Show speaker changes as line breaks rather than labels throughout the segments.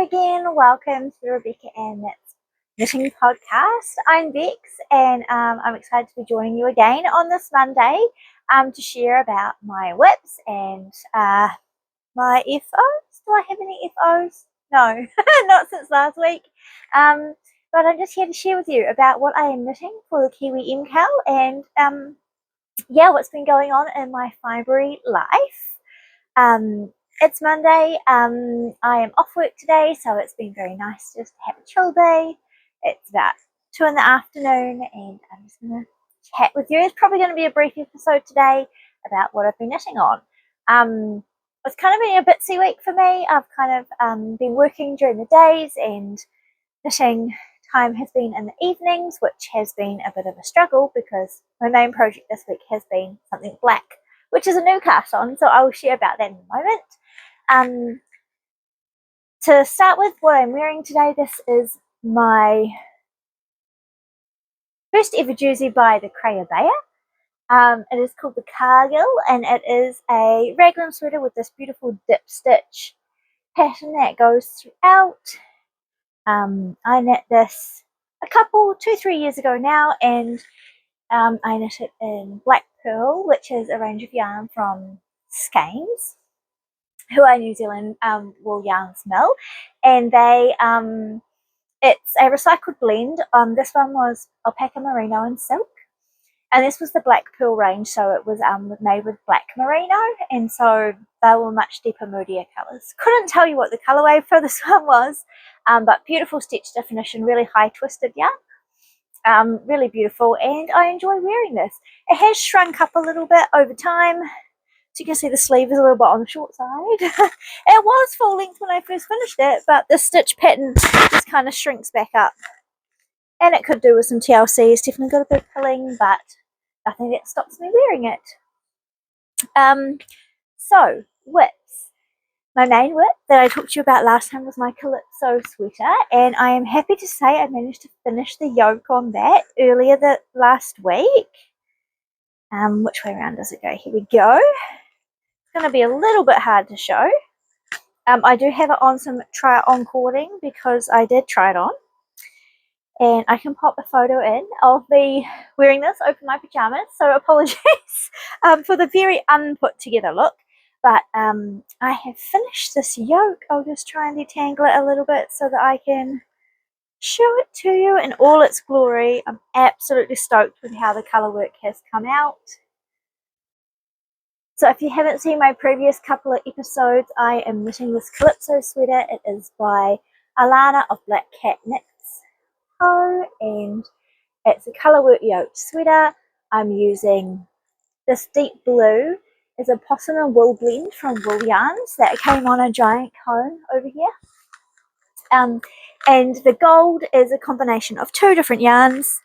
again. Welcome to the Rebecca and That's Knitting Podcast. I'm Bex, and I'm excited to be joining you again on this Monday to share about my whips and my FOs. Do I have any FOs? No, not since last week. But I'm just here to share with you about what I am knitting for the Kiwi MKAL and what's been going on in my fibery life. It's Monday. I am off work today, so it's been very nice just to have a chill day. It's about 2 in the afternoon, and I'm just going to chat with you. It's probably going to be a brief episode today about what I've been knitting on. It's kind of been a bitsy week for me. I've kind of been working during the days, and knitting time has been in the evenings, which has been a bit of a struggle because my main project this week has been something black, which is a new cast on, so I will share about that in a moment. To start with, what I'm wearing today, this is my first ever jersey by the Ravelry. It is called the Cargill, and it is a raglan sweater with this beautiful dip stitch pattern that goes throughout. I knit this a couple, 2-3 years ago now, and I knit it in Black Pearl, which is a range of yarn from Skeins, who are New Zealand wool yarns mill, and they it's a recycled blend. This one was alpaca, merino, and silk, and this was the Black Pearl range, so it was made with black merino, and so they were much deeper, moodier colours. Couldn't tell you what the colourway for this one was, but beautiful stitch definition, really high twisted yarn, really beautiful, and I enjoy wearing this. It has shrunk up a little bit over time. So you can see the sleeve is a little bit on the short side. It was full length when I first finished it, but the stitch pattern just kind of shrinks back up. And it could do with some TLC. It's definitely got a bit of pilling, but nothing that stops me wearing it. So, whips. My main whip that I talked to you about last time was my Calypso sweater, and I am happy to say I managed to finish the yoke on that earlier last week. Which way around does it go? Here we go. Going to be a little bit hard to show. I do have it on some try-on cording because I did try it on, and I can pop a photo in of me wearing this over my pajamas, so apologies for the very unput together look, but I have finished this yoke. I'll just try and detangle it a little bit so that I can show it to you in all its glory. I'm absolutely stoked with how the colour work has come out. So if you haven't seen my previous couple of episodes, I am knitting this Calypso sweater. It is by Alana of Black Cat Knits Co, and it's a colour work yoked sweater. I'm using this deep blue is a possum and wool blend from Wool Yarns that came on a giant cone over here. And the gold is a combination of 2 different yarns.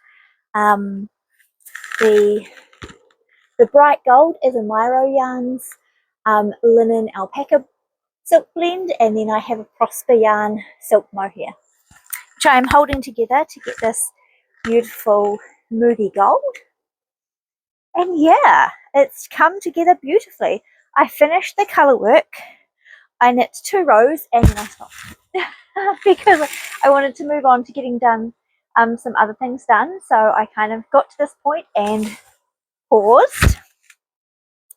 The bright gold is a Miro Yarns linen alpaca silk blend, and then I have a Prosper Yarn silk mohair, which I am holding together to get this beautiful moody gold. And yeah, it's come together beautifully. I finished the colour work. I knit 2 rows and then I stopped because I wanted to move on to getting done some other things done. So I kind of got to this point and paused.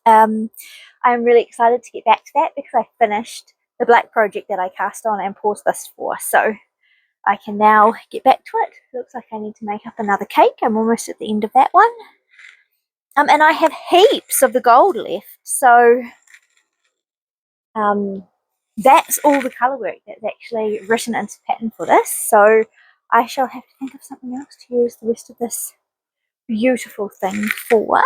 I'm really excited to get back to that because I finished the black project that I cast on and paused this for, so I can now get back to it. Looks like I need to make up another cake. I'm almost at the end of that one, and I have heaps of the gold left, so that's all the colour work that's actually written into pattern for this, so I shall have to think of something else to use the rest of this beautiful thing for.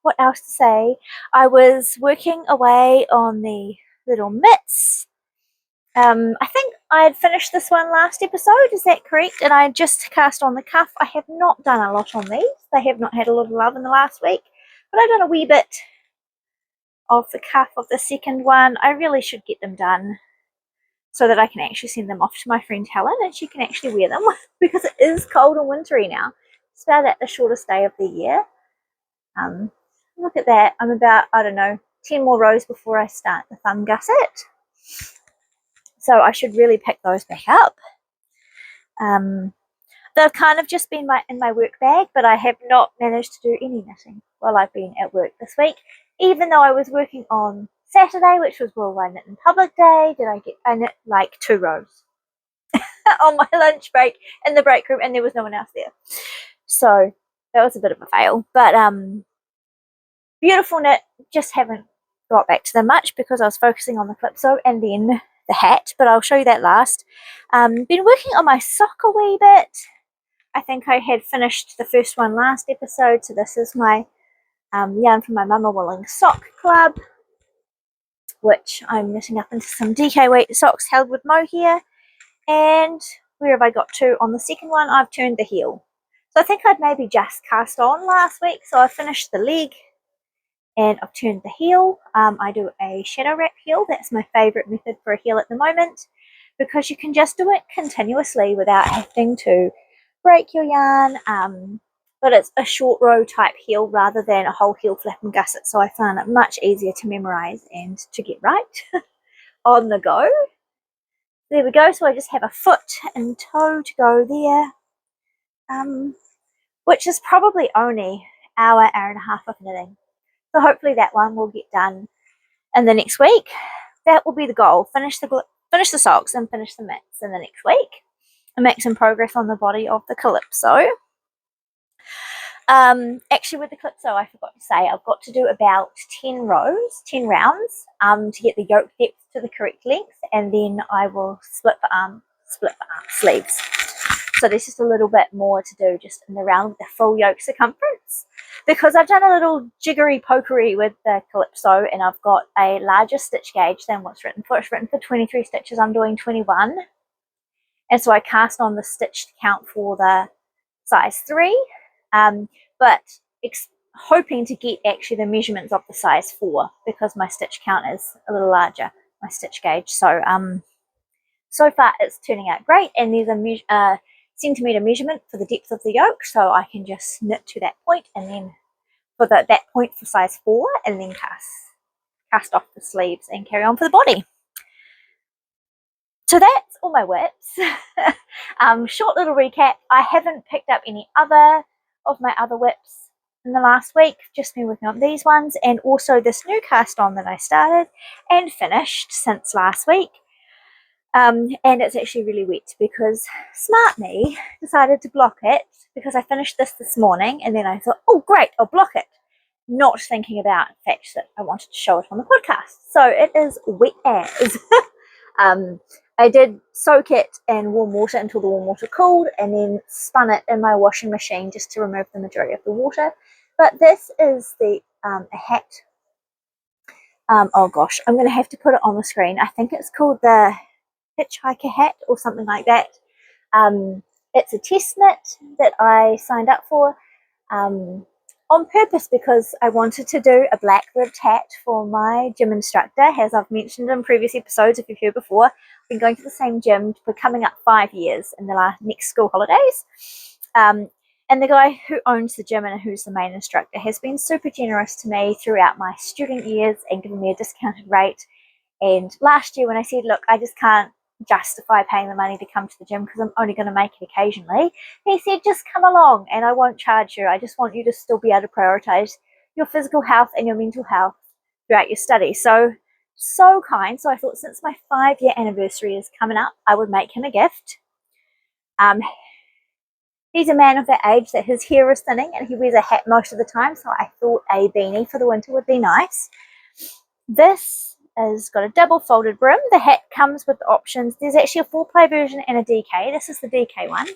What else to say? I was working away on the little mitts. I think I had finished this one last episode, is that correct? And I just cast on the cuff. I have not done a lot on these. They have not had a lot of love in the last week, but I've done a wee bit of the cuff of the second one. I really should get them done so that I can actually send them off to my friend Helen and she can actually wear them because it is cold and wintry now. It's about at the shortest day of the year. Look at that. I'm about, I don't know, 10 more rows before I start the thumb gusset. So I should really pick those back up. They've kind of just been in my work bag, but I have not managed to do any knitting while I've been at work this week. Even though I was working on Saturday, which was World Wide Knit in Public Day, I knit like 2 rows on my lunch break in the break room, and there was no one else there. So that was a bit of a fail. But beautiful knit, just haven't got back to them much because I was focusing on the Calypso and then the hat, but I'll show you that last. Been working on my sock a wee bit. I think I had finished the first one last episode, so this is my yarn from my Mama Willing Sock Club, which I'm knitting up into some DK weight socks held with mohair. And where have I got to on the second one? I've turned the heel. So I think I'd maybe just cast on last week, so I finished the leg and I've turned the heel. I do a shadow wrap heel. That's my favourite method for a heel at the moment, because you can just do it continuously without having to break your yarn, but it's a short row type heel rather than a whole heel flap and gusset, so I find it much easier to memorize and to get right on the go. There we go. So I just have a foot and toe to go there, which is probably only hour and a half of knitting, so hopefully that one will get done in the next week. That will be the goal. Finish the socks and finish the mitts in the next week and make some progress on the body of the Calypso. Actually, with the Calypso, I forgot to say I've got to do about 10 rounds to get the yoke depth to the correct length, and then I will split the arm sleeves. So there's just a little bit more to do just in the round with the full yoke circumference, because I've done a little jiggery pokery with the Calypso and I've got a larger stitch gauge than what's written for. It's written for 23 stitches. I'm doing 21. And so I cast on the stitch count for the size 3, but hoping to get actually the measurements of the size 4, because my stitch count is a little larger, my stitch gauge. So so far it's turning out great, and there's a centimetre measurement for the depth of the yoke, so I can just knit to that point, and then for that point for size 4, and then cast off the sleeves and carry on for the body. So that's all my whips. Short little recap. I haven't picked up any other of my other whips in the last week, just been working on these ones, and also this new cast on that I started and finished since last week. And it's actually really wet because smart me decided to block it, because I finished this morning and then I thought, oh great, I'll block it, not thinking about the fact that I wanted to show it on the podcast. So it is wet as. I did soak it in warm water until the warm water cooled, and then spun it in my washing machine just to remove the majority of the water. But this is the a hat. Oh gosh, I'm going to have to put it on the screen. I think it's called the hitchhiker hat or something like that. It's a test knit that I signed up for on purpose, because I wanted to do a black ribbed hat for my gym instructor. As I've mentioned in previous episodes, if you've heard before, I've been going to the same gym for coming up 5 years in the next school holidays. And the guy who owns the gym and who's the main instructor has been super generous to me throughout my student years and given me a discounted rate. And last year when I said, look, I just can't justify paying the money to come to the gym because I'm only going to make it occasionally, he said, just come along and I won't charge you. I just want you to still be able to prioritize your physical health and your mental health throughout your study. So kind. So I thought, since my 5-year anniversary is coming up, I would make him a gift. He's a man of that age that his hair is thinning and he wears a hat most of the time, so I thought a beanie for the winter would be nice. This has got a double folded brim. The hat comes with the options. There's actually a 4-ply version and a DK. This is the DK one.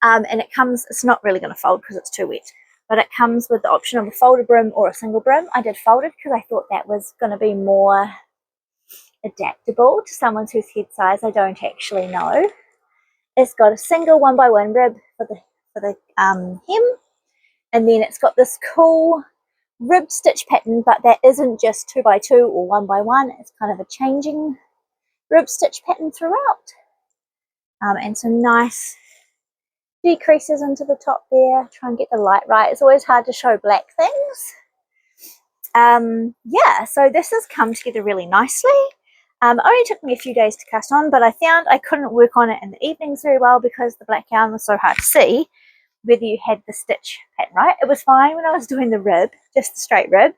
And it comes, it's not really going to fold because it's too wet, but it comes with the option of a folded brim or a single brim. I did folded because I thought that was going to be more adaptable to someone whose head size I don't actually know. It's got a single 1x1 rib for the hem, and then it's got this cool ribbed stitch pattern, but that isn't just 2x2 or 1x1. It's kind of a changing rib stitch pattern throughout, and some nice decreases into the top there. Try and get the light right. It's always hard to show black things. Yeah, so this has come together really nicely. Only took me a few days to cast on, but I found I couldn't work on it in the evenings very well because the black yarn was so hard to see whether you had the stitch pattern right. It was fine when I was doing the rib, just the straight rib,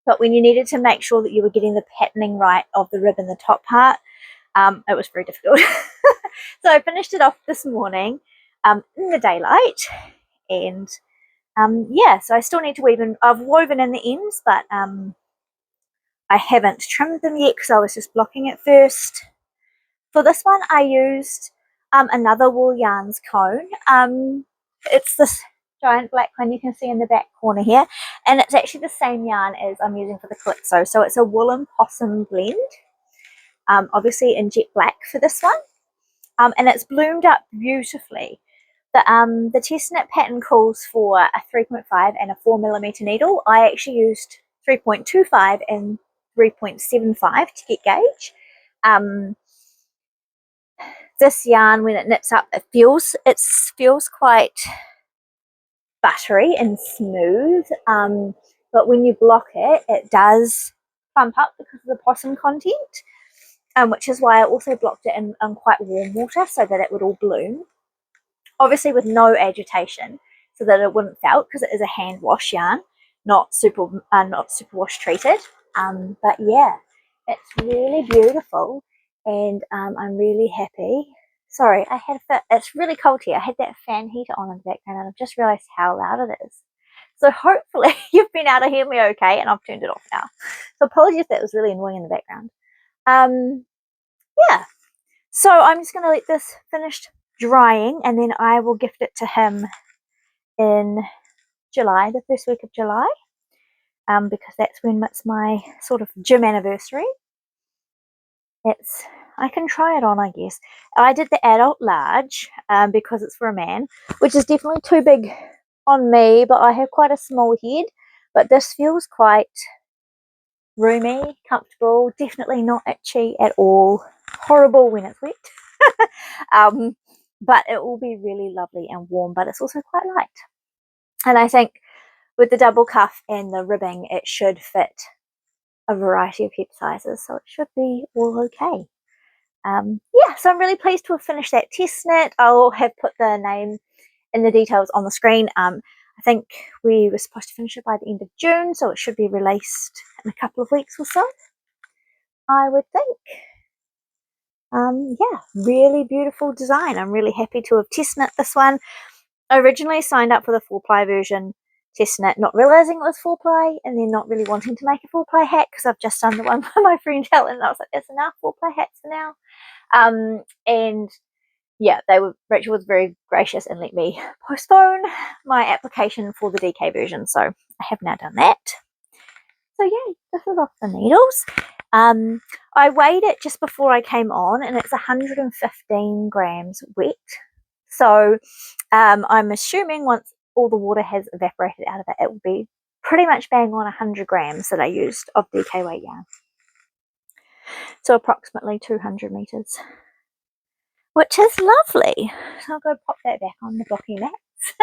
but when you needed to make sure that you were getting the patterning right of the rib in the top part, it was very difficult. So I finished it off this morning in the daylight, and yeah, so I still need to weave in. I've woven in the ends, but I haven't trimmed them yet because I was just blocking it first. For this one, I used another Wool Yarns cone. It's this giant black one you can see in the back corner here, and it's actually the same yarn as I'm using for the Calypso. So it's a Woolen Possum blend, obviously in jet black for this one, and it's bloomed up beautifully. The test knit pattern calls for a 3.5 and a 4mm needle. I actually used 3.25 and 3.75 to get gauge. This yarn, when it knits up, it feels quite buttery and smooth, but when you block it, it does plump up because of the possum content, which is why I also blocked it in quite warm water so that it would all bloom, obviously with no agitation, so that it wouldn't felt, because it is a hand wash yarn, not super wash treated. But yeah, it's really beautiful, and I'm really happy. Sorry, I had it's really cold here. I had that fan heater on in the background, and I've just realized how loud it is. So hopefully you've been able to hear me okay, and I've turned it off now. So apologies if that was really annoying in the background. Yeah, so I'm just going to let this finish drying, and then I will gift it to him in July, the first week of July, because that's when it's my sort of gym anniversary. I can try it on, I guess. I did the adult large because it's for a man, which is definitely too big on me, but I have quite a small head. But this feels quite roomy, comfortable, definitely not itchy at all. Horrible when it's wet. But it will be really lovely and warm, but it's also quite light. And I think with the double cuff and the ribbing, it should fit a variety of hip sizes, so it should be all okay. Yeah, so I'm really pleased to have finished that test knit. I'll have put the name and the details on the screen. I think we were supposed to finish it by the end of June, so it should be released in a couple of weeks or so, I would think. Yeah, really beautiful design. I'm really happy to have test knit this one. I originally signed up for the 4-ply version test knit, not realizing it was 4-ply, and then not really wanting to make a 4-ply hat because I've just done the one for my friend Helen, and I was like, that's enough 4-ply hats for now. And yeah, Rachel was very gracious and let me postpone my application for the DK version, so I have now done that. So yeah, this is off the needles. I weighed it just before I came on, and it's 115 grams wet. So I'm assuming once all the water has evaporated out of it, it will be pretty much bang on 100 grams that I used of DK weight yarn. So approximately 200 meters, which is lovely. So I'll go pop that back on the blocking mats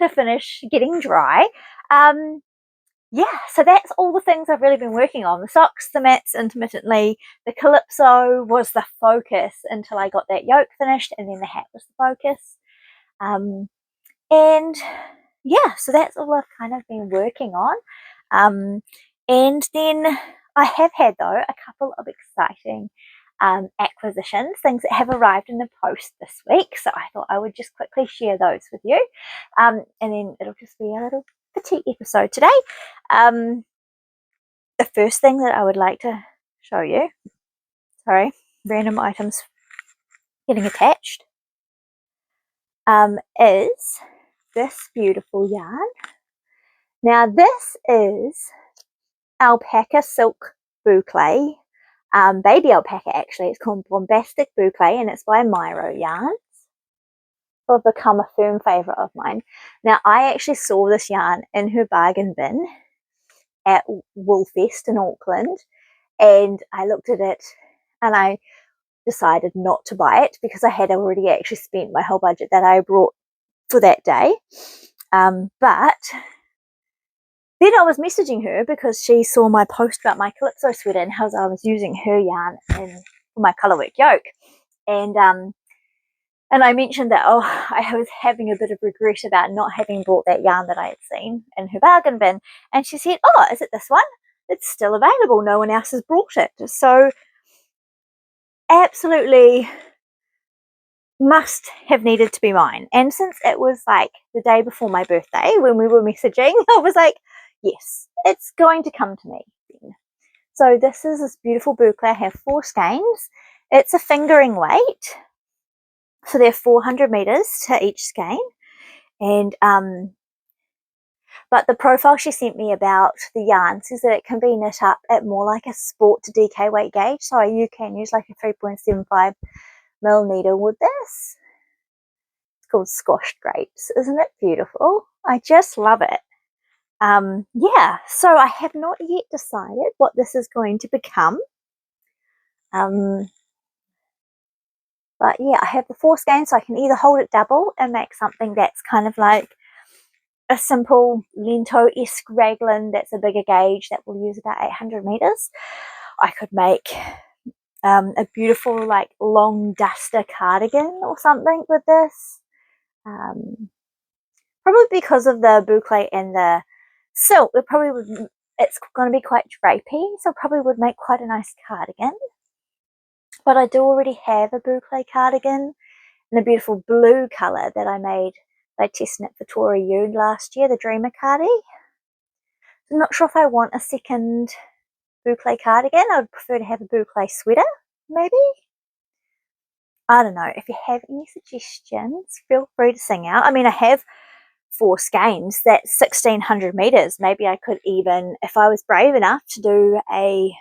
to finish getting dry. Yeah, so that's all the things I've really been working on. The socks, the mats intermittently, the Calypso was the focus until I got that yoke finished, and then the hat was the focus. And yeah, so that's all I've kind of been working on. And then I have had, though, a couple of exciting acquisitions, things that have arrived in the post this week. So I thought I would just quickly share those with you. And then it'll just be a little petite episode today. The first thing that I would like to show you, sorry, random items getting attached, is this beautiful yarn. Now this is alpaca silk boucle, baby alpaca actually. It's called Bombastic Boucle, and it's by Myro Yarns. Have become a firm favourite of mine. Now I actually saw this yarn in her bargain bin at Woolfest in Auckland, and I looked at it and I decided not to buy it because I had already actually spent my whole budget that I brought for that day. But then I was messaging her because she saw my post about my Calypso sweater and how I was using her yarn for my colourwork yoke. And I mentioned that, I was having a bit of regret about not having bought that yarn that I had seen in her bargain bin. And she said, oh, is it this one? It's still available. No one else has brought it. So absolutely must have needed to be mine. And since it was like the day before my birthday when we were messaging, I was like, yes, it's going to come to me then. So this is this beautiful boucle. I have 4 skeins. It's a fingering weight, so they're 400 meters to each skein. And but the profile she sent me about the yarn says that it can be knit up at more like a sport to DK weight gauge, so you can use like a 3.75 mil needle with this. It's called Squashed Grapes. Isn't it beautiful? I just love it. Yeah, so I have not yet decided what this is going to become. But yeah, I have the 4 skeins, so I can either hold it double and make something that's kind of like a simple Lento-esque raglan that's a bigger gauge that will use about 800 meters. I could make a beautiful like long duster cardigan or something with this. Probably because of the boucle and the silk, it's going to be quite drapey, so probably would make quite a nice cardigan. But I do already have a boucle cardigan in a beautiful blue colour that I made by testing it for Tori Yoon last year, the Dreamer Cardi. I'm not sure if I want a second boucle cardigan. I would prefer to have a boucle sweater, maybe. I don't know. If you have any suggestions, feel free to sing out. I mean, I have 4 skeins, that's 1600 meters. Maybe I could even, if I was brave enough to do a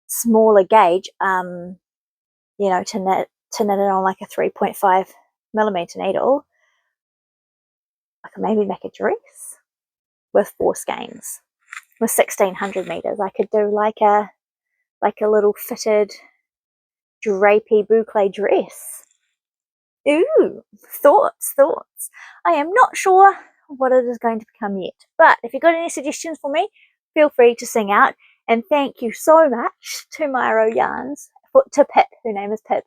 smaller gauge, you know, to knit it on like a 3.5 millimeter needle, I could maybe make a dress with 4 skeins with 1600 meters. I could do like a little fitted drapey boucle dress. Ooh, thoughts. I am not sure what it is going to become yet, but if you've got any suggestions for me, feel free to sing out. And thank you so much to Myro Yarns, to Pip, her name is Pip,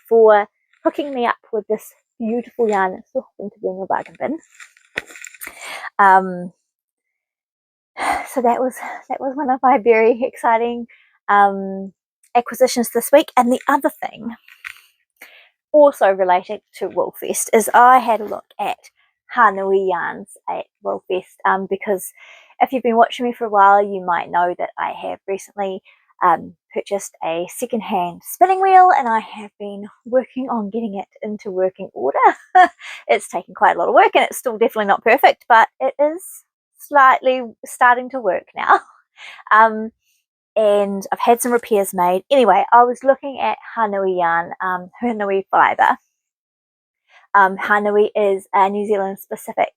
for hooking me up with this beautiful yarn that's still happened to be in your bargain bin. So that was one of my very exciting acquisitions this week. And the other thing, also related to Woolfest, is I had a look at Hanui yarns at Woolfest, because if you've been watching me for a while, you might know that I have recently purchased a second-hand spinning wheel, and I have been working on getting it into working order. It's taken quite a lot of work, and it's still definitely not perfect, but it is slightly starting to work now. And I've had some repairs made. Anyway, I was looking at Hanui yarn, Hanui fibre. Hanui is a New Zealand specific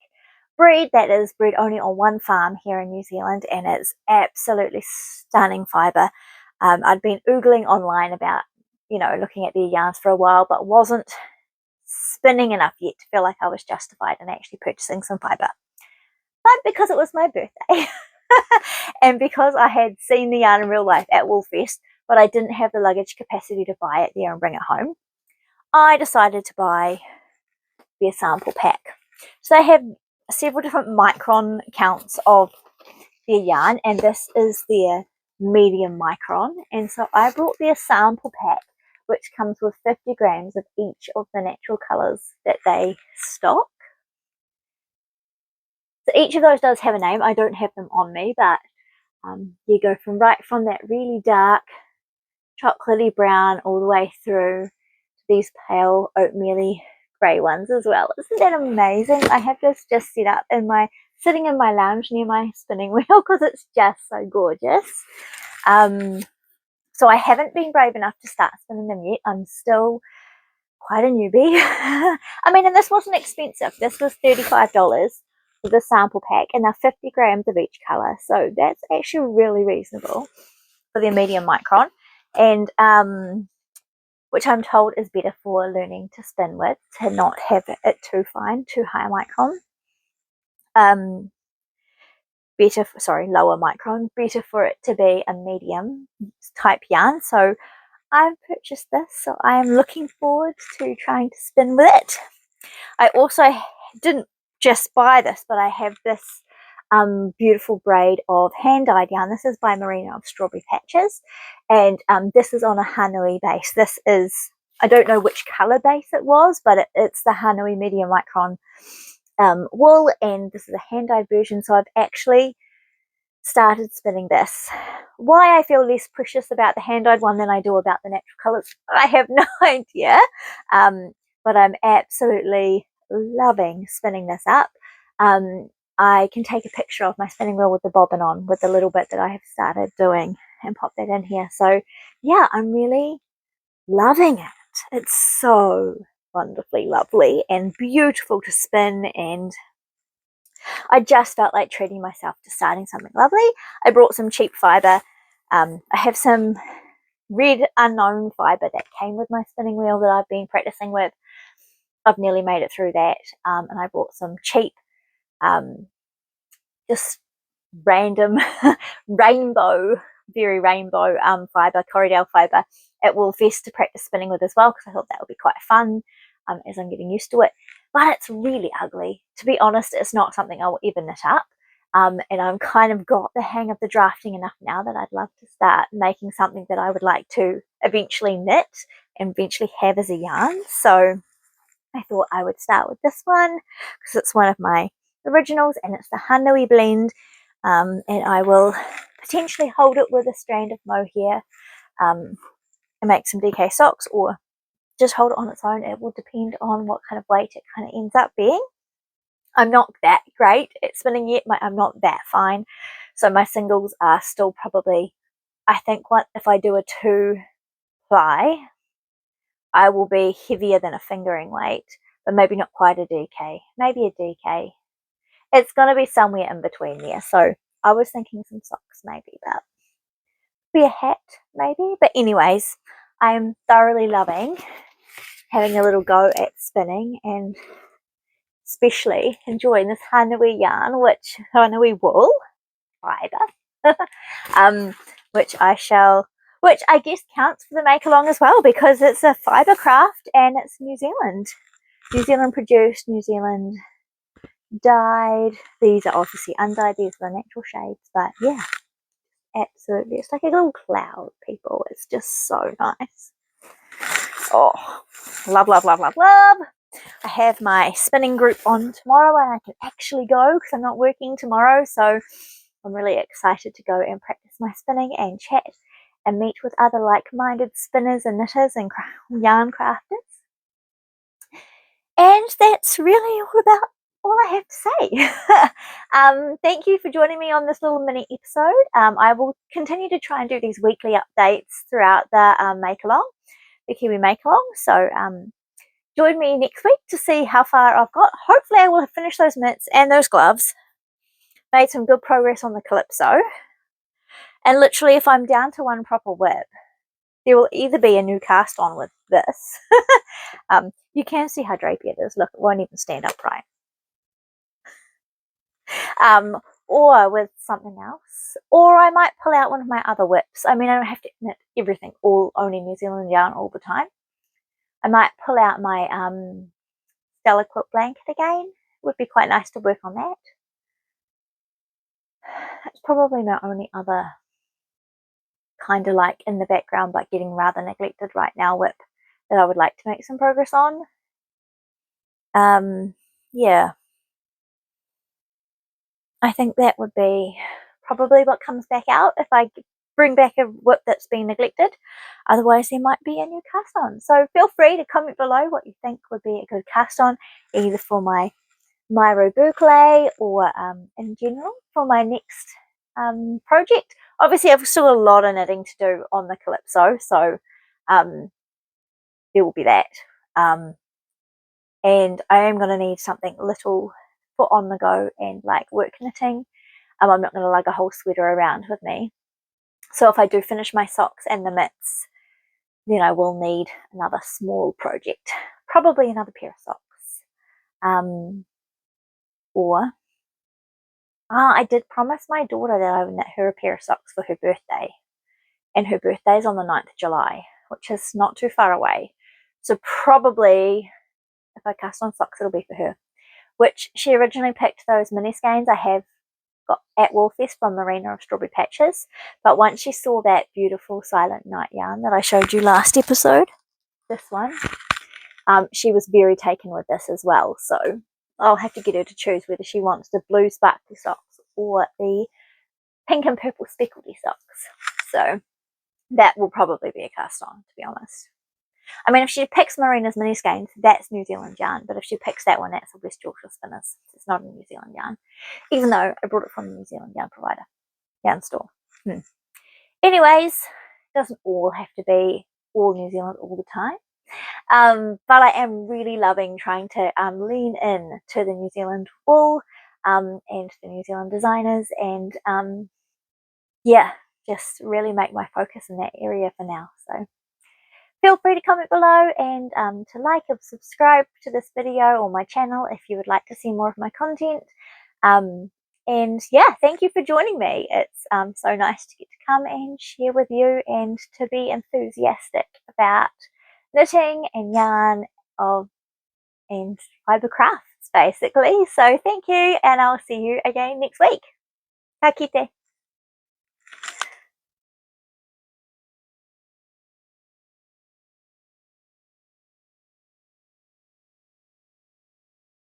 breed that is bred only on one farm here in New Zealand, and it's absolutely stunning fibre. I'd been oogling online about, you know, looking at their yarns for a while, but wasn't spinning enough yet to feel like I was justified in actually purchasing some fibre. But because it was my birthday, and because I had seen the yarn in real life at Woolfest, but I didn't have the luggage capacity to buy it there and bring it home, I decided to buy their sample pack. So they have several different micron counts of their yarn, and this is their medium micron. And so I brought their sample pack, which comes with 50 grams of each of the natural colours that they stock. So each of those does have a name. I don't have them on me, but you go from that really dark chocolatey brown all the way through to these pale oatmeal-y grey ones as well. Isn't that amazing? I have this just set up sitting in my lounge near my spinning wheel because it's just so gorgeous. So I haven't been brave enough to start spinning them yet. I'm still quite a newbie. I mean, and this wasn't expensive. This was $35 for the sample pack, and they're 50 grams of each colour. So that's actually really reasonable for their medium micron, and which I'm told is better for learning to spin with, to not have it too fine, too high micron. better, sorry, lower micron, better for it to be a medium type yarn. So I've purchased this, so I am looking forward to trying to spin with it. I also didn't just buy this, but I have this beautiful braid of hand-dyed yarn. This is by Merino of Strawberry Patches, and this is on a Hanui base. This is, I don't know which color base it was, but it's the Hanui medium micron wool, and this is a hand-dyed version. So I've actually started spinning this. Why I feel less precious about the hand-dyed one than I do about the natural colors, I have no idea, but I'm absolutely loving spinning this up. I can take a picture of my spinning wheel with the bobbin on, with the little bit that I have started doing, and pop that in here. So yeah, I'm really loving it. It's so wonderfully lovely and beautiful to spin, and I just felt like treating myself to starting something lovely. I brought some cheap fibre. I have some red unknown fibre that came with my spinning wheel that I've been practicing with. I've nearly made it through that, and I bought some cheap just random very rainbow fibre, Corriedale fibre at Woolfest to practice spinning with as well, because I thought that would be quite fun as I'm getting used to it. But it's really ugly. To be honest, it's not something I will ever knit up. And I've kind of got the hang of the drafting enough now that I'd love to start making something that I would like to eventually knit and eventually have as a yarn. So I thought I would start with this one because it's one of my originals, and it's the Hanui blend, and I will potentially hold it with a strand of mohair and make some DK socks, or just hold it on its own. It will depend on what kind of weight it kind of ends up being. I'm not that great at spinning yet. I'm not that fine, so my singles are still probably, I think, if I do a 2-ply, I will be heavier than a fingering weight, but maybe not quite a DK, maybe a DK. It's going to be somewhere in between there. So I was thinking some socks maybe, but be a hat maybe. But anyways, I am thoroughly loving having a little go at spinning, and especially enjoying this Hanui yarn, Hanui wool fibre, which I guess counts for the make along as well, because it's a fibre craft and it's New Zealand produced, New Zealand dyed. These are obviously undyed, these are the natural shades, but yeah, absolutely, it's like a little cloud, people. It's just so nice. Oh, love, love, love, love, love. I have my spinning group on tomorrow, and I can actually go because I'm not working tomorrow, so I'm really excited to go and practice my spinning and chat and meet with other like-minded spinners and knitters and yarn crafters. And that's really all I have to say. Thank you for joining me on this little mini episode. I will continue to try and do these weekly updates throughout the make-along, the Kiwi Make-along. So join me next week to see how far I've got. Hopefully I will have finished those mitts and those gloves. Made some good progress on the Calypso. And literally, if I'm down to one proper whip, there will either be a new cast on with this. You can see how drapey it is. Look, it won't even stand upright. Or with something else. Or I might pull out one of my other whips. I mean, I don't have to knit everything only New Zealand yarn all the time. I might pull out my Stella quilt blanket again. It would be quite nice to work on that. It's probably my only other kind of like in the background but getting rather neglected right now whip that I would like to make some progress on. Yeah, I think that would be probably what comes back out if I bring back a whip that's been neglected. Otherwise there might be a new cast on, so feel free to comment below what you think would be a good cast on, either for my Miro Berkeley or in general for my next project. Obviously I've still got a lot of knitting to do on the Calypso, so there will be that, and I am going to need something little for on the go and like work knitting. I'm not going to lug a whole sweater around with me, so if I do finish my socks and the mitts, then I will need another small project, probably another pair of socks, or I did promise my daughter that I would knit her a pair of socks for her birthday. And her birthday is on the 9th of July, which is not too far away. So probably, if I cast on socks, it'll be for her. Which she originally picked those mini skeins I have got at Woolfest from Marina of Strawberry Patches. But once she saw that beautiful Silent Night yarn that I showed you last episode, this one, she was very taken with this as well. So I'll have to get her to choose whether she wants the blue sparkly socks or the pink and purple speckledy socks. So that will probably be a cast on, to be honest. I mean, if she picks Marina's mini skeins, that's New Zealand yarn. But if she picks that one, that's a West Yorkshire Spinners. It's not a New Zealand yarn. Even though I brought it from the New Zealand yarn provider, yarn store. Anyways, it doesn't all have to be all New Zealand all the time. But I am really loving trying to lean in to the New Zealand wool and the New Zealand designers, and yeah, just really make my focus in that area for now. So feel free to comment below and to like and subscribe to this video or my channel if you would like to see more of my content. And yeah, thank you for joining me. It's so nice to get to come and share with you and to be enthusiastic about knitting and yarn and fibre crafts basically. So thank you, and I'll see you again next week. Ka kite.